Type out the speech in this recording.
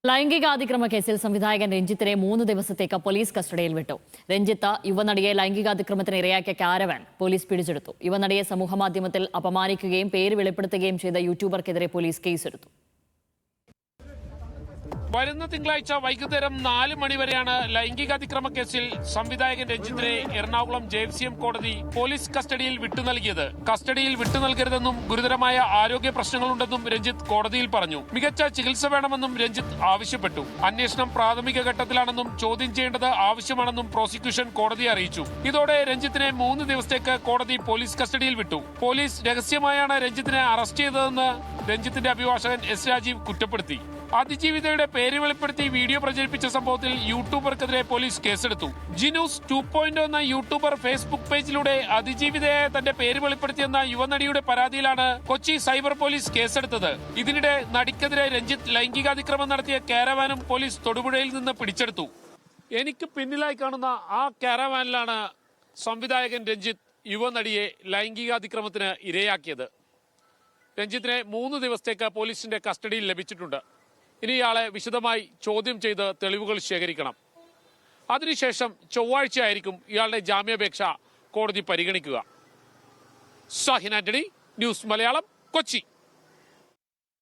ലൈംഗികാതിക്രമ കേസിൽ സംവിധായകൻ രഞ്ജിത്തിനെ 3 ദിവസത്തേക്ക് പോലീസ് കസ്റ്റഡിയിൽ വിട്ടു. രഞ്ജിത്ത് യുവനടിയെ ലൈംഗികാതിക്രമത്തിന് ഇരയാക്കിയ കാരവാൻ പോലീസ് പിടിച്ചെടുത്തു. യുവനടിയെ സമൂഹമാധ്യമത്തിൽ അപമാനിക്കുകയും പേര് വെളിപ്പെടുത്തുകയും ചെയ്ത യൂട്യൂബർക്കെതിരെ പോലീസ് കേസെടുത്തു. വരുന്ന തിങ്കളാഴ്ച വൈകുന്നേരം 4 മണിവരെയാണ് ലൈംഗികാതിക്രമ കേസിൽ സംവിധായകൻ രഞ്ജിത്തിനെ എറണാകുളം JFCM കോടതി പോലീസ് കസ്റ്റഡിയിൽ വിട്ടുനൽകിയത്. കസ്റ്റഡിയിൽ വിട്ടുനൽകരുതെന്നും ഗുരുതരമായ ആരോഗ്യ പ്രശ്നങ്ങളുണ്ടെന്നും രഞ്ജിത്ത് കോടതിയിൽ പറഞ്ഞു. മികച്ച ചികിത്സ വേണമെന്നും രഞ്ജിത്ത് ആവശ്യപ്പെട്ടു. അന്വേഷണം പ്രാഥമിക ഘട്ടത്തിലാണെന്നും ചോദ്യം ചെയ്യേണ്ടത് ആവശ്യമാണെന്നും പ്രോസിക്യൂഷൻ കോടതിയെ അറിയിച്ചു. ഇതോടെ രഞ്ജിത്തിനെ 3 ദിവസത്തേക്ക് കോടതി പോലീസ് കസ്റ്റഡിയിൽ വിട്ടു. പോലീസ് രഹസ്യമായാണ് രഞ്ജിത്തിനെ അറസ്റ്റ് ചെയ്തതെന്ന് രഞ്ജിത്തിന്റെ അഭിഭാഷകൻ S. രാജീവ് കുറ്റപ്പെടുത്തി. അതിജീവിതയുടെ പേര് വെളിപ്പെടുത്തി വീഡിയോ പ്രചരിപ്പിച്ച സംഭവത്തിൽ യൂട്യൂബർക്കെതിരെ പോലീസ് കേസെടുത്തു. ജിനൂസ് 2.0 എന്ന യൂട്യൂബർ ഫേസ്ബുക്ക് പേജിലൂടെ അതിജീവിതയെ തന്റെ പേര് വെളിപ്പെടുത്തിയെന്ന യുവനടിയുടെ പരാതിയിലാണ് കൊച്ചി സൈബർ പോലീസ് കേസെടുത്തത്. ഇതിനിടെ നടിക്കെതിരെ രഞ്ജിത്ത് ലൈംഗികാതിക്രമം നടത്തിയ കാരവാനും പോലീസ് തൊടുപുഴയിൽ നിന്ന് പിടിച്ചെടുത്തു. എനിക്ക് പിന്നിലായി കാണുന്ന ആ കാരവാനിലാണ് സംവിധായകൻ രഞ്ജിത്ത് യുവനടിയെ ലൈംഗികാതിക്രമത്തിന് ഇരയാക്കിയത്. രഞ്ജിത്തിനെ 3 ദിവസത്തേക്ക് പോലീസിന്റെ കസ്റ്റഡിയിൽ ലഭിച്ചിട്ടുണ്ട്. ഇനി ഇയാളെ വിശദമായി ചോദ്യം ചെയ്ത് തെളിവുകൾ ശേഖരിക്കണം. അതിനുശേഷം ചൊവ്വാഴ്ചയായിരിക്കും ഇയാളുടെ ജാമ്യാപേക്ഷ കോടതി പരിഗണിക്കുക. ഷാഹിൻ ആന്റണി, ന്യൂസ് മലയാളം, കൊച്ചി.